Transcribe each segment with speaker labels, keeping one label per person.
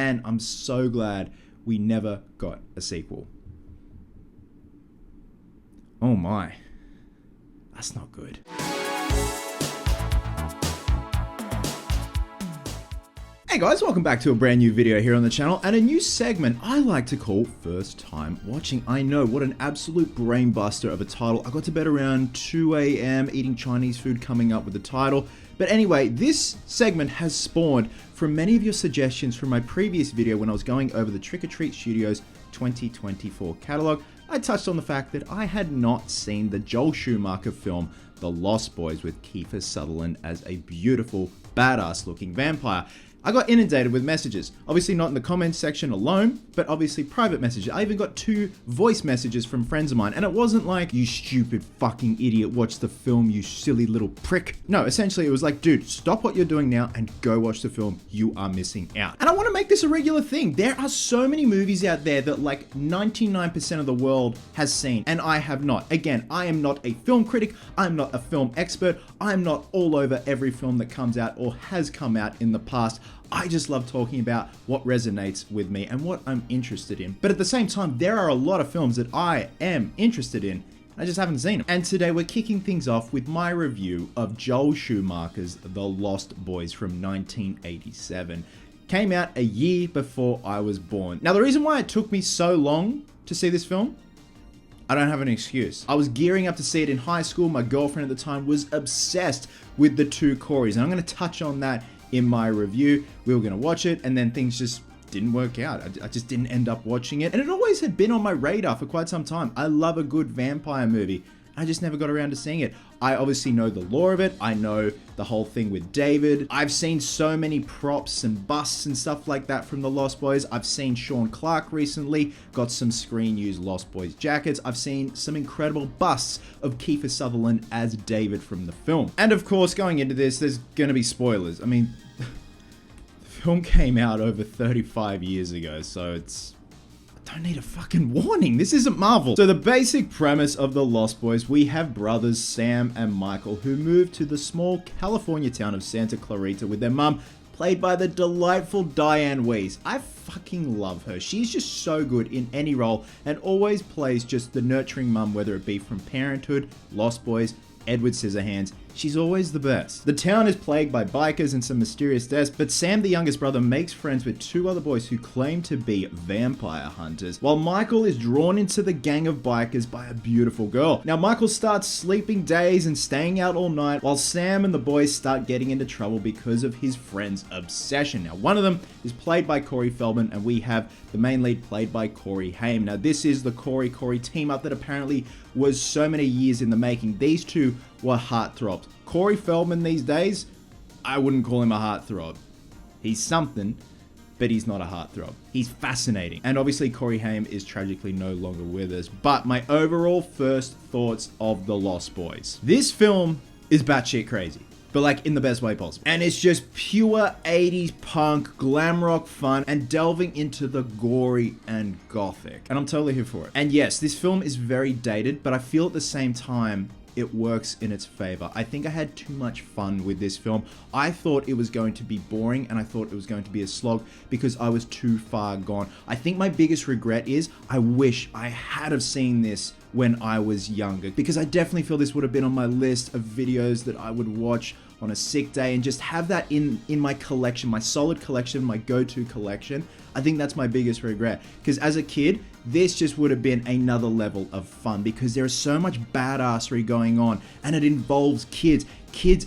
Speaker 1: man, I'm so glad we never got a sequel. Oh my, that's not good. Hey guys, welcome back to a brand new video here on the channel and a new segment I like to call First Time Watching. I know, what an absolute brain buster of a title. I got to bed around 2 a.m. eating Chinese food coming up with the title. But anyway, this segment has spawned from many of your suggestions from my previous video when I was going over the Trick or Treat Studios 2024 catalog. I touched on the fact that I had not seen the Joel Schumacher film, The Lost Boys, with Kiefer Sutherland as a beautiful, badass looking vampire. I got inundated with messages, obviously not in the comments section alone, but obviously private messages. I even got 2 voice messages from friends of mine, and it wasn't like, you stupid fucking idiot, watch the film, you silly little prick. No, essentially it was like, dude, stop what you're doing now and go watch the film, you are missing out. And I want to make this a regular thing. There are so many movies out there that like 99% of the world has seen, and I have not. Again, I am not a film critic, I'm not a film expert, I'm not all over every film that comes out or has come out in the past. I just love talking about what resonates with me and what I'm interested in. But at the same time, there are a lot of films that I am interested in. I just haven't seen them. And today we're kicking things off with my review of Joel Schumacher's The Lost Boys from 1987. Came out a year before I was born. Now, the reason why it took me so long to see this film, I don't have an excuse. I was gearing up to see it in high school. My girlfriend at the time was obsessed with the 2 Coreys, and I'm going to touch on that in my review. We were going to watch it, and then things just didn't work out. I just didn't end up watching it, and it always had been on my radar for quite some time. I love a good vampire movie. I just never got around to seeing it. I obviously know the lore of it. I know the whole thing with David. I've seen so many props and busts and stuff like that from the Lost Boys. I've seen Sean Clark recently, got some screen used Lost Boys jackets. I've seen some incredible busts of Kiefer Sutherland as David from the film. And of course, going into this, there's gonna be spoilers. I mean, the film came out over 35 years ago, so I don't need a fucking warning. This isn't Marvel. So the basic premise of The Lost Boys, we have brothers Sam and Michael who move to the small California town of Santa Clarita with their mum, played by the delightful Diane Weiss. I fucking love her. She's just so good in any role and always plays just the nurturing mum, whether it be from Parenthood, Lost Boys, Edward Scissorhands. She's always the best. The town is plagued by bikers and some mysterious deaths, but Sam, the youngest brother, makes friends with 2 other boys who claim to be vampire hunters, while Michael is drawn into the gang of bikers by a beautiful girl. Now, Michael starts sleeping days and staying out all night, while Sam and the boys start getting into trouble because of his friend's obsession. Now, one of them is played by Corey Feldman, and we have the main lead played by Corey Haim. Now, this is the Corey team up that apparently was so many years in the making. These 2 were heartthrobs. Corey Feldman these days, I wouldn't call him a heartthrob. He's something, but he's not a heartthrob. He's fascinating. And obviously Corey Haim is tragically no longer with us. But my overall first thoughts of The Lost Boys. This film is batshit crazy, but like in the best way possible. And it's just pure 80s punk, glam rock fun, and delving into the gory and gothic. And I'm totally here for it. And yes, this film is very dated, but I feel at the same time, it works in its favor. I think I had too much fun with this film. I thought it was going to be boring, and I thought it was going to be a slog because I was too far gone. I think my biggest regret is I wish I had have seen this when I was younger, because I definitely feel this would have been on my list of videos that I would watch on a sick day and just have that in my collection, my solid collection, my go-to collection. I think that's my biggest regret, because as a kid, this just would have been another level of fun because there is so much badassery going on, and it involves kids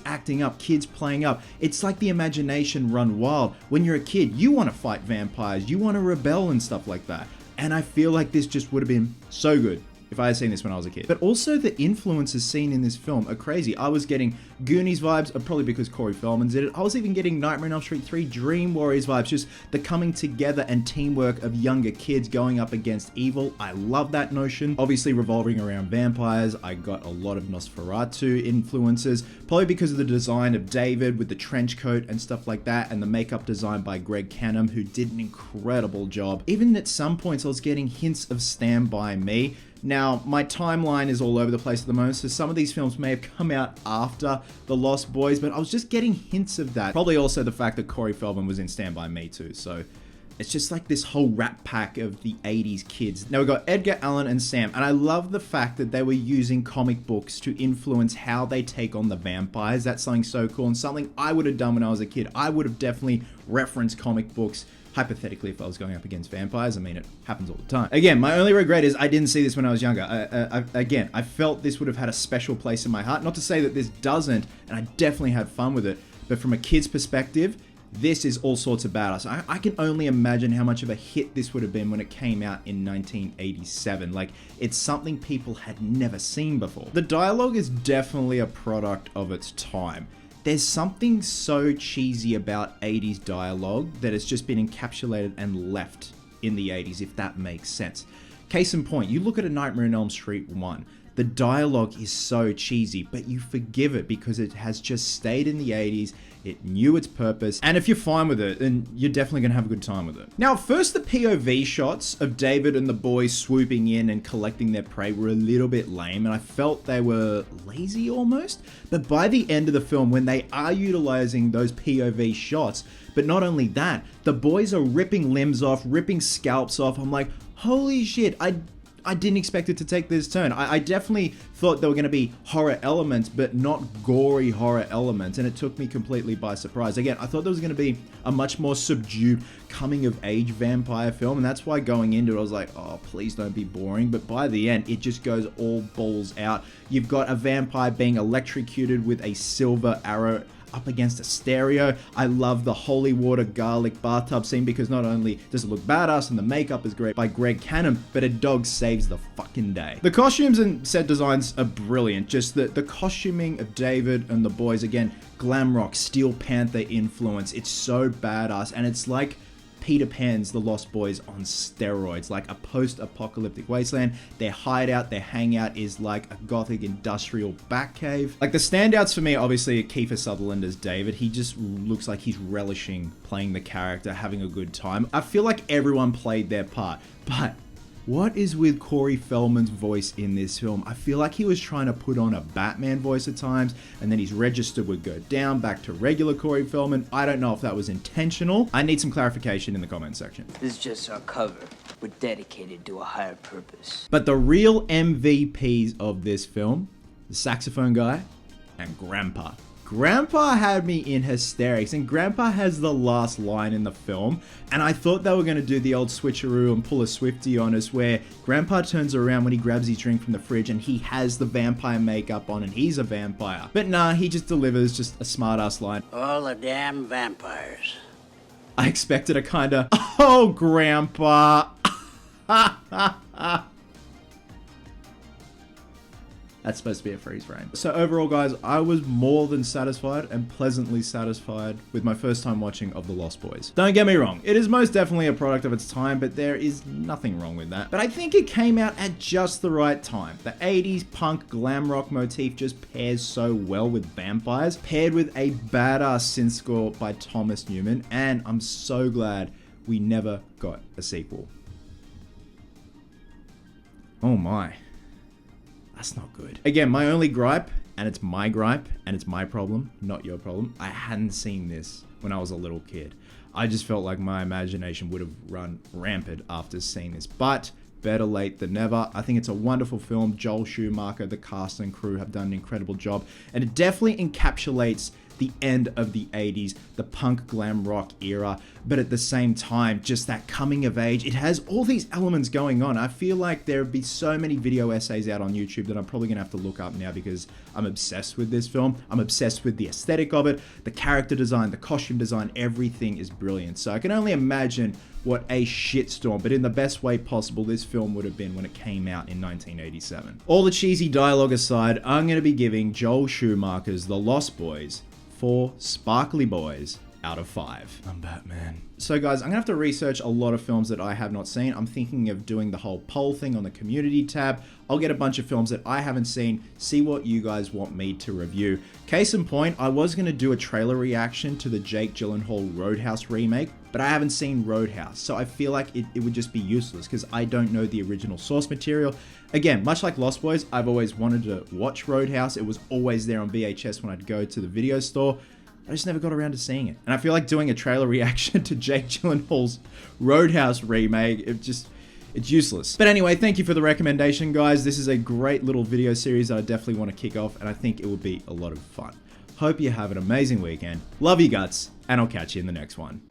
Speaker 1: acting up, kids playing up. It's like the imagination run wild. When you're a kid, you want to fight vampires, you want to rebel and stuff like that. And I feel like this just would have been so good if I had seen this when I was a kid. But also the influences seen in this film are crazy. I was getting Goonies vibes, probably because Corey Feldman's in it. I was even getting Nightmare on Elm Street 3 Dream Warriors vibes, just the coming together and teamwork of younger kids going up against evil. I love that notion. Obviously revolving around vampires, I got a lot of Nosferatu influences, probably because of the design of David with the trench coat and stuff like that, and the makeup design by Greg Canham, who did an incredible job. Even at some points I was getting hints of Stand By Me. Now, my timeline is all over the place at the moment, so some of these films may have come out after The Lost Boys, but I was just getting hints of that. Probably also the fact that Corey Feldman was in Stand By Me too, so It's just like this whole rat pack of the 80s kids. Now we've got Edgar, Allan, and Sam, and I love the fact that they were using comic books to influence how they take on the vampires. That's something so cool, and something I would have done when I was a kid. I would have definitely referenced comic books, hypothetically, if I was going up against vampires. I mean, it happens all the time. Again, my only regret is I didn't see this when I was younger. I felt this would have had a special place in my heart. Not to say that this doesn't, and I definitely had fun with it, but from a kid's perspective, this is all sorts of badass. I can only imagine how much of a hit this would have been when it came out in 1987. Like, it's something people had never seen before. The dialogue is definitely a product of its time. There's something so cheesy about 80s dialogue that it's just been encapsulated and left in the 80s, if that makes sense. Case in point, you look at A Nightmare on Elm Street 1. The dialogue is so cheesy, but you forgive it because it has just stayed in the 80s, it knew its purpose, and if you're fine with it, then you're definitely going to have a good time with it. Now, at first, the POV shots of David and the boys swooping in and collecting their prey were a little bit lame, and I felt they were lazy almost, but by the end of the film, when they are utilizing those POV shots, but not only that, the boys are ripping limbs off, ripping scalps off, I'm like, holy shit, I didn't expect it to take this turn. I definitely thought there were going to be horror elements, but not gory horror elements, and it took me completely by surprise. Again, I thought there was going to be a much more subdued coming-of-age vampire film, and that's why going into it, I was like, oh, please don't be boring, but by the end, it just goes all balls out. You've got a vampire being electrocuted with a silver arrow up against a stereo. I love the holy water garlic bathtub scene because not only does it look badass and the makeup is great by Greg Cannon, but a dog saves the fucking day. The costumes and set designs are brilliant. Just the costuming of David and the boys, again, glam rock, Steel Panther influence. It's so badass, and it's like Peter Pan's The Lost Boys on steroids, like a post-apocalyptic wasteland. Their hideout, their hangout is like a gothic industrial Batcave. Like, the standouts for me, obviously, are Kiefer Sutherland as David. He just looks like he's relishing playing the character, having a good time. I feel like everyone played their part, but what is with Corey Feldman's voice in this film? I feel like he was trying to put on a Batman voice at times, and then his register would go down back to regular Corey Feldman. I don't know if that was intentional. I need some clarification in the comment section.
Speaker 2: This is just our cover. We're dedicated to a higher purpose.
Speaker 1: But the real MVPs of this film, the saxophone guy and Grandpa. Grandpa had me in hysterics, and Grandpa has the last line in the film, and I thought they were going to do the old switcheroo and pull a Swiftie on us where Grandpa turns around when he grabs his drink from the fridge and he has the vampire makeup on and he's a vampire. But nah, he just delivers just a smart-ass line.
Speaker 2: All the damn vampires.
Speaker 1: I expected a kind of, oh, Grandpa. That's supposed to be a freeze frame. So overall, guys, I was more than satisfied and pleasantly satisfied with my first time watching of The Lost Boys. Don't get me wrong, it is most definitely a product of its time, but there is nothing wrong with that. But I think it came out at just the right time. The 80s punk glam rock motif just pairs so well with vampires, paired with a badass synth score by Thomas Newman, and I'm so glad we never got a sequel. Oh my. That's not good. Again, my only gripe, and it's my gripe, and it's my problem, not your problem. I hadn't seen this when I was a little kid. I just felt like my imagination would have run rampant after seeing this, but better late than never. I think it's a wonderful film. Joel Schumacher, the cast and crew have done an incredible job, and it definitely encapsulates the end of the 80s, the punk glam rock era, but at the same time, just that coming of age. It has all these elements going on. I feel like there would be so many video essays out on YouTube that I'm probably gonna have to look up now because I'm obsessed with this film. I'm obsessed with the aesthetic of it, the character design, the costume design, everything is brilliant. So I can only imagine what a shitstorm, but in the best way possible, this film would have been when it came out in 1987. All the cheesy dialogue aside, I'm gonna be giving Joel Schumacher's The Lost Boys 4 sparkly boys out of 5. I'm Batman. So guys, I'm gonna have to research a lot of films that I have not seen. I'm thinking of doing the whole poll thing on the community tab. I'll get a bunch of films that I haven't seen, see what you guys want me to review. Case in point, I was gonna do a trailer reaction to the Jake Gyllenhaal Roadhouse remake, but I haven't seen Roadhouse, so I feel like it would just be useless because I don't know the original source material. Again, much like Lost Boys, I've always wanted to watch Roadhouse. It was always there on VHS when I'd go to the video store. I just never got around to seeing it. And I feel like doing a trailer reaction to Jake Gyllenhaal's Roadhouse remake, it's useless. But anyway, thank you for the recommendation, guys. This is a great little video series that I definitely want to kick off, and I think it will be a lot of fun. Hope you have an amazing weekend. Love you guts, and I'll catch you in the next one.